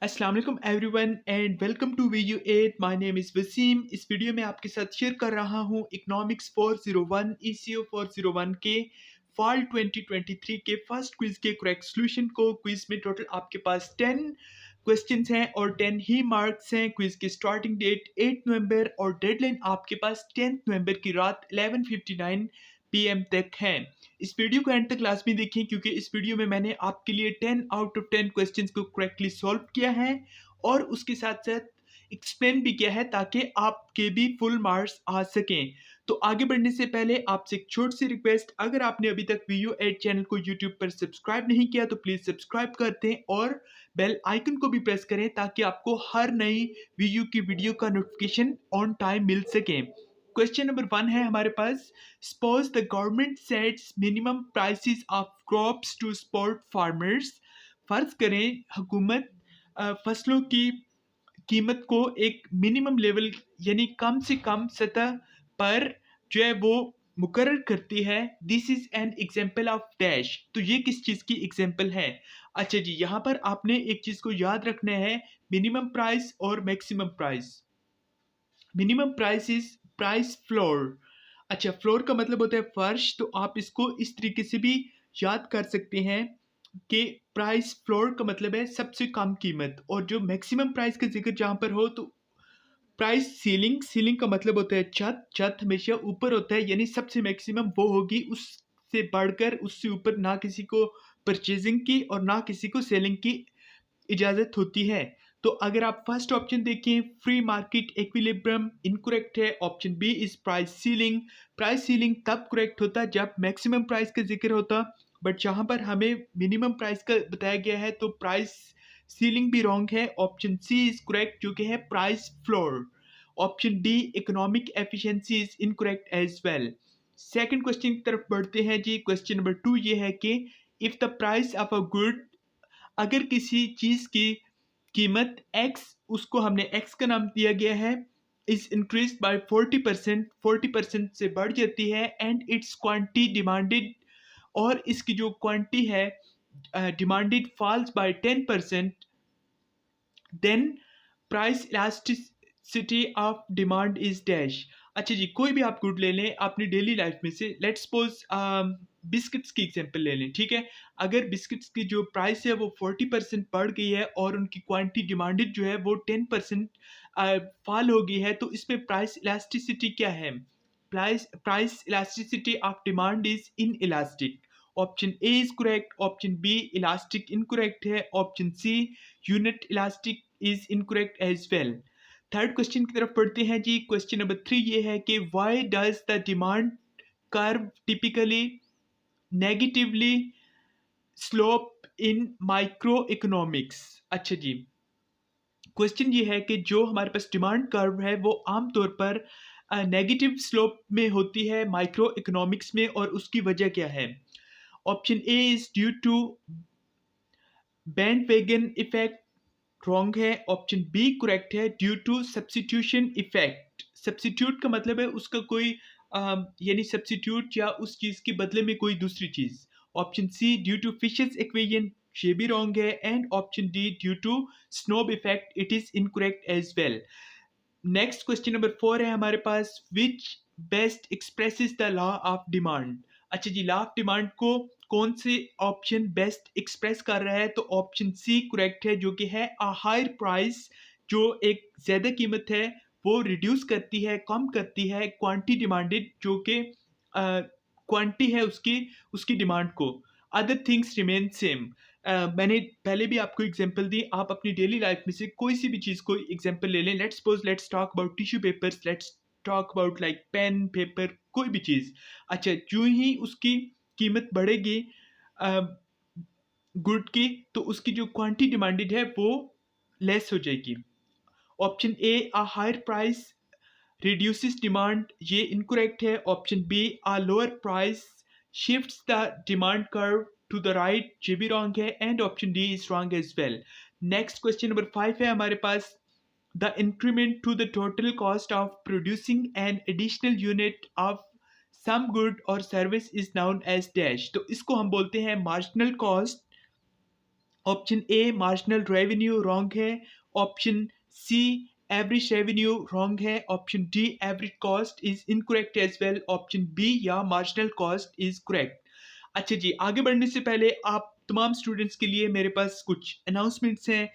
अस्सलाम वालेकुम everyone and welcome to video 8। My name is Wasim. इस वीडियो में आपके साथ शेयर कर रहा हूँ इकोनॉमिक्स 401 ईसीओ 401 के फॉल 2023 के फर्स्ट क्विज के करेक्ट सॉल्यूशन को। क्विज में टोटल आपके पास 10 क्वेश्चंस हैं और 10 ही मार्क्स हैं। क्विज की स्टार्टिंग डेट 8 नवंबर और डेडलाइन आपके पास 10 नवंबर की रात 11:59 पीएम तक है। इस वीडियो को एंड तक लाजमी देखें क्योंकि इस वीडियो में मैंने आपके लिए 10 आउट ऑफ 10 क्वेश्चंस को करेक्टली सॉल्व किया है और उसके साथ साथ एक्सप्लेन भी किया है ताकि आपके भी फुल मार्क्स आ सकें। तो आगे बढ़ने से पहले आपसे एक छोटी सी रिक्वेस्ट, अगर आपने अभी तक वीडियो एड चैनल को यूट्यूब पर सब्सक्राइब नहीं किया तो प्लीज़ सब्सक्राइब कर दें और बेल आइकन को भी प्रेस करें ताकि आपको हर नई वीडियो का नोटिफिकेशन ऑन टाइम मिल सके। क्वेश्चन नंबर 1 है हमारे पास। Suppose the government sets minimum prices of crops to support farmers. फर्ज करें हुकूमत फसलों की कीमत को एक मिनिमम लेवल यानी कम से कम सतह पर जो है वो मुकर्रर करती है। This is an example of dash. तो ये किस चीज़ की एग्जाम्पल है? अच्छा जी, यहाँ पर आपने एक चीज़ को याद रखना है, मिनिमम प्राइस और maximum price. Minimum price is price floor. अच्छा, फ्लोर का मतलब होता है फर्श, तो आप इसको इस तरीके से भी याद कर सकते हैं कि प्राइस फ्लोर का मतलब है सबसे कम कीमत, और जो मैक्सिमम प्राइस का जिक्र जहाँ पर हो तो प्राइस सीलिंग। सीलिंग का मतलब होता है छत। छत हमेशा ऊपर होता है यानी सबसे मैक्सिमम वो होगी, उससे बढ़कर उससे ऊपर ना किसी को परचेजिंग की और ना किसी को सेलिंग की इजाज़त होती है। तो अगर आप फर्स्ट ऑप्शन देखें, फ्री मार्केट एक्विलिब्रियम, इनकरेक्ट है। Option B is price ceiling. Price ceiling तब करेक्ट होता जब मैक्सिमम प्राइस का जिक्र होता, बट जहाँ पर हमें मिनिमम प्राइस का बताया गया है तो प्राइस सीलिंग भी रॉन्ग है। ऑप्शन सी इज करेक्ट जो कि है price floor. Option D economic efficiency is incorrect as well. Second question की तरफ बढ़ते हैं जी। क्वेश्चन नंबर 2 ये है कि if the price of a good, अगर किसी चीज की कीमत x, उसको हमने x का नाम दिया गया है, इज इंक्रीज बाय 40%, 40% से बढ़ जाती है, एंड इट्स क्वांटिटी डिमांडेड, और इसकी जो क्वांटिटी है demanded falls by 10%, then price elasticity of demand is dash. अच्छा जी, कोई भी आप गुड ले लें अपनी डेली लाइफ में से। लेट्स सपोज बिस्किट्स की एग्जांपल ले लें, ठीक है। अगर बिस्किट्स की जो प्राइस है वो 40% बढ़ गई है और उनकी क्वांटिटी डिमांडेड जो है वो 10% फॉल हो गई है, तो इसमें प्राइस इलास्टिसिटी क्या है? Price elasticity of demand is inelastic. Option A is correct, option b elastic incorrect है, option c unit elastic is incorrect as well. Third question की तरफ पढ़ते हैं जी। क्वेश्चन नंबर 3 ये है कि why does the demand curve typically negatively slope in micro economics. अच्छा जी, question ये है कि जो हमारे पास डिमांड कर्व है वो आमतौर पर नेगेटिव स्लोप में होती है माइक्रो इकोनॉमिक्स में, और उसकी वजह क्या है? Option A is due to bandwagon effect, wrong है। ऑप्शन बी करेक्ट है, due to substitution effect. Substitute का मतलब है उसका कोई यानी सब्स्टिट्यूट या उस चीज के बदले में कोई दूसरी चीज। Option c due to Fisher's equation, ये भी रॉन्ग है। And option d due to snob effect, it is incorrect as well. Next question number 4 है हमारे पास। Which best expresses the law of demand. अच्छा जी, लॉ ऑफ डिमांड को कौन से ऑप्शन बेस्ट एक्सप्रेस कर रहा है? तो ऑप्शन सी करेक्ट है जो कि है अ हायर प्राइस। जो एक ज़्यादा कीमत है वो रिड्यूस करती है, कम करती है क्वांटिटी डिमांडेड, जो कि क्वांटिटी है उसकी उसकी डिमांड को। Other things remain same. मैंने पहले भी आपको एग्जांपल दी, आप अपनी डेली लाइफ में से कोई सी भी चीज़ को एग्जांपल ले लें। Let's suppose let's talk about tissue papers, let's talk about like pen paper, कोई भी चीज़। अच्छा, जो ही उसकी कीमत बढ़ेगी गुड की, तो उसकी जो क्वांटिटी डिमांडेड है वो लेस हो जाएगी। Option A a higher price reduces demand, ये incorrect है। ऑप्शन बी a lower price shifts the demand curve to the right, ये भी wrong है। And option D is wrong as well। Next question number 5 है हमारे पास। the increment to the total cost of producing an additional unit of some good or service is known as dash। तो इसको हम बोलते हैं marginal cost। Option a marginal revenue wrong है, option c average revenue wrong है, option d average cost is incorrect as well, option b या marginal cost is correct. अच्छा जी, आगे बढ़ने से पहले आप तमाम स्टूडेंट्स के लिए मेरे पास कुछ अनाउंसमेंट्स हैं।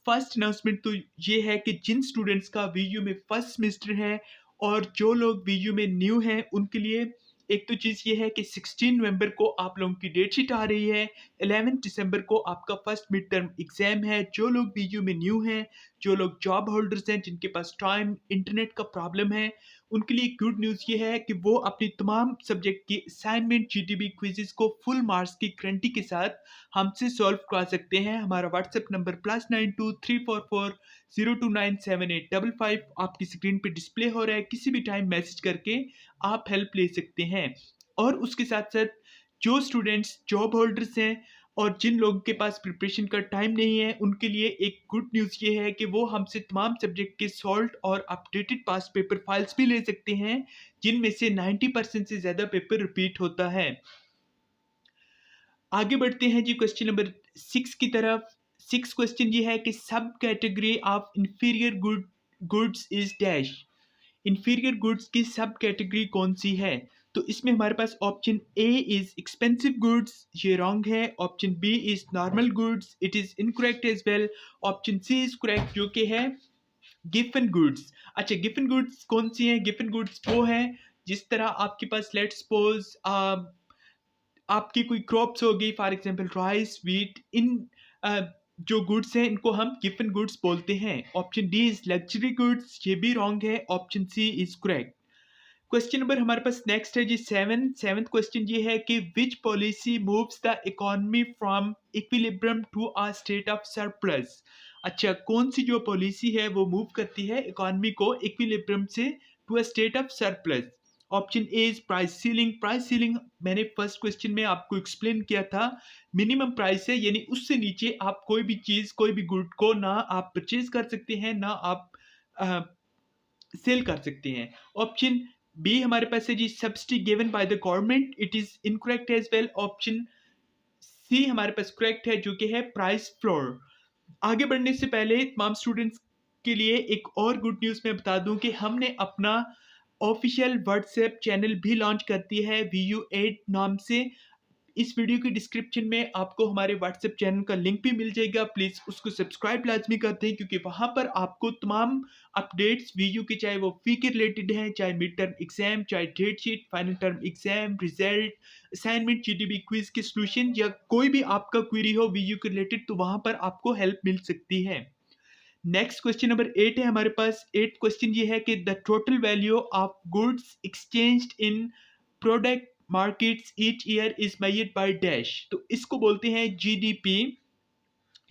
फर्स्ट अनाउंसमेंट तो ये है कि जिन स्टूडेंट्स का वीयू में फर्स्ट सेमेस्टर है और जो लोग वीयू में न्यू हैं उनके लिए एक तो चीज़ ये है कि 16 नवंबर को आप लोगों की डेट शीट आ रही है, 11 दिसंबर को आपका फर्स्ट मिड टर्म एग्जाम है। जो लोग वीयू में न्यू हैं, जो लोग जॉब होल्डर्स हैं, जिनके पास टाइम इंटरनेट का प्रॉब्लम है, उनके लिए गुड न्यूज़ ये है कि वो अपनी तमाम सब्जेक्ट की असाइनमेंट जीडीबी क्विज़ेस को फुल मार्क्स की गारंटी के साथ हमसे सॉल्व करा सकते हैं। हमारा व्हाट्सएप नंबर +92 344 0297855 आपकी स्क्रीन पे डिस्प्ले हो रहा है। किसी भी टाइम मैसेज करके आप हेल्प ले सकते हैं। और उसके साथ साथ जो स्टूडेंट्स जॉब होल्डर्स हैं और जिन लोगों के पास प्रिपरेशन का टाइम नहीं है उनके लिए एक गुड न्यूज़ ये है कि वो हमसे तमाम सब्जेक्ट के सॉल्व और अपडेटेड पास पेपर फाइल्स भी ले सकते हैं, जिनमें से 90% से ज़्यादा पेपर रिपीट होता है। आगे बढ़ते हैं जी क्वेश्चन नंबर 6 की तरफ। 6 क्वेश्चन ये है कि sub category of inferior goods is dash. Inferior goods की सब कैटेगरी कौन सी है? तो इसमें हमारे पास option A is expensive goods, ये रॉन्ग है। Option B is normal goods, it is incorrect as well. Option C is correct जो कि है गिफन गुड्स। अच्छा, गिफन गुड्स कौन सी हैं? गिफन गुड्स वो हैं जिस तरह आपके पास लेट्स सपोज आपकी कोई क्रॉप्स हो गई, फॉर एग्जांपल राइस, व्हीट, इन जो गुड्स हैं इनको हम गिफन गुड्स बोलते हैं। Option D is luxury goods, ये भी रॉन्ग है। Option C is correct. Question number हमारे पास नेक्स्ट है जी सेवेंथ क्वेश्चन ये है कि which policy moves the economy from equilibrium to a state of surplus. अच्छा, कौन सी जो पॉलिसी है वो मूव करती है इकोनॉमी को इक्विलिब्रियम से to a state of surplus? Option A is price ceiling. Price ceiling मैंने फर्स्ट क्वेश्चन में आपको एक्सप्लेन किया था, मिनिमम प्राइस है, यानी उससे नीचे आप कोई भी चीज़ कोई भी गुड को ना आप परचेज कर सकते हैं ना आप सेल कर सकते हैं। ऑप्शन बी हमारे पास है जी subsidy given by the government, it is incorrect as well. Option c हमारे पास करेक्ट है जो कि है प्राइस फ्लोर। आगे बढ़ने से पहले तमाम स्टूडेंट्स के लिए एक और गुड न्यूज़ मैं बता दूं कि हमने अपना ऑफिशियल व्हाट्सएप चैनल भी लॉन्च कर दिया है VU8 नाम से। इस वीडियो की डिस्क्रिप्शन में आपको हमारे व्हाट्सएप चैनल का लिंक भी मिल जाएगा, प्लीज़ उसको सब्सक्राइब लाजमी कर दें क्योंकि वहाँ पर आपको तमाम अपडेट्स वीयू के, चाहे वो फी के रिलेटेड हैं, चाहे मिड टर्म एग्जाम, चाहे date sheet, final term exam, result, assignment, GDB quiz के सॉल्यूशन या कोई भी आपका क्वेरी हो वीयू के रिलेटेड तो वहाँ पर आपको हेल्प मिल सकती है। नेक्स्ट क्वेश्चन नंबर 8 है हमारे पास। 8 क्वेश्चन ये है कि the total value of goods exchanged in product markets each year is measured by dash. तो इसको बोलते हैं जीडीपी,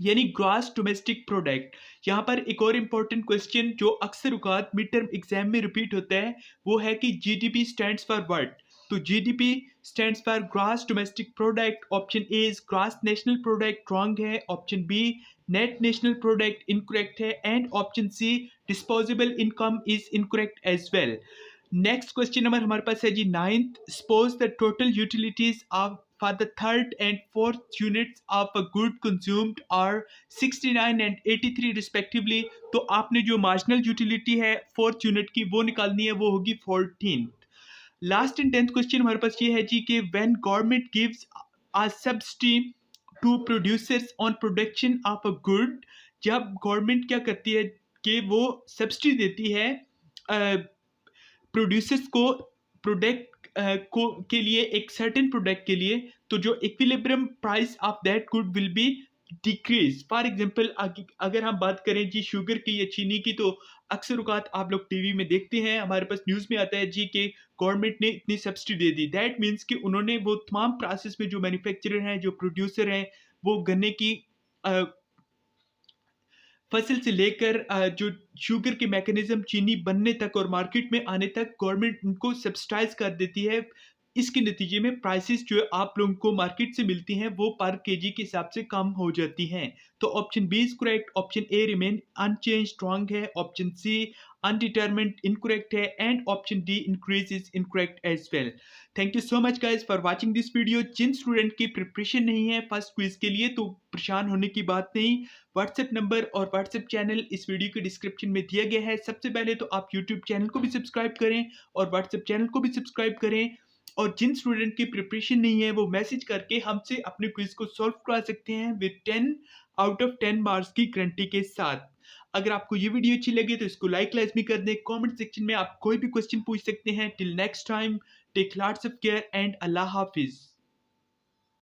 यानी ग्रॉस डोमेस्टिक प्रोडक्ट। यहाँ पर एक और इम्पोर्टेंट क्वेश्चन जो अक्सर औकात मिड टर्म एग्जाम में रिपीट होता है वो है कि जीडीपी स्टैंड्स फॉर व्हाट? तो GDP stands for gross domestic product. Option A is gross national product, wrong है। Option b net national product, incorrect है। And option c disposable income is incorrect as well. Next question number हमारे पास है जी ninth. Suppose the total utilities of for the third and fourth units of a good consumed are 69 and 83 respectively। तो आपने जो marginal utility है fourth unit की वो निकालनी है, वो होगी 14। लास्ट एंड 10th क्वेश्चन हमारे पास ये है जी कि when government gives a subsidy to producers on production of a good, जब गवर्नमेंट क्या करती है कि वो सब्सिडी देती है प्रोड्यूसर्स को प्रोडक्ट को के लिए, एक सर्टेन प्रोडक्ट के लिए, तो जो equilibrium price of that good will be decrease. For example अगर हम बात करें जी शुगर की या चीनी की, तो अक्सर औकात आप लोग टीवी में देखते हैं, हमारे पास न्यूज़ में आता है जी कि गवर्नमेंट ने इतनी subsidy they the. That means कि उन्होंने वो तमाम प्रोसेस में जो मैन्युफैक्चरर हैं, जो प्रोड्यूसर हैं, वो गन्ने की फसल से लेकर जो शुगर के मैकेनिज्म चीनी बनने तक और मार्केट में आने तक गवर्नमेंट उनको सब्सिडाइज कर देती है इसके नतीजे में प्राइसेस जो आप लोगों को मार्केट से मिलती हैं वो पर केजी के हिसाब से कम हो जाती हैं। तो option B is correct, option A remain unchange strong है, ऑप्शन सी अनडिटर्मिन्ड इनकरेक्ट है and option D increase is incorrect as well. Thank you so much guys for watching this video. जिन स्टूडेंट की preparation नहीं है first quiz के लिए तो परेशान होने की बात नहीं। व्हाट्सएप नंबर और व्हाट्सएप चैनल इस वीडियो के डिस्क्रिप्शन में दिया गया है। सबसे पहले तो आप यूट्यूब चैनल को भी सब्सक्राइब करें और व्हाट्सएप चैनल को भी सब्सक्राइब करें। और जिन स्टूडेंट की प्रिपरेशन नहीं है वो मैसेज करके हमसे अपने क्विज को सॉल्व करा सकते हैं विद 10 आउट ऑफ 10 मार्क्स की गारंटी के साथ। अगर आपको ये वीडियो अच्छी लगे तो इसको लाइक लाजमी कर दें। कमेंट सेक्शन में आप कोई भी क्वेश्चन पूछ सकते हैं। Till next time, take lots of care and अल्लाह हाफिज।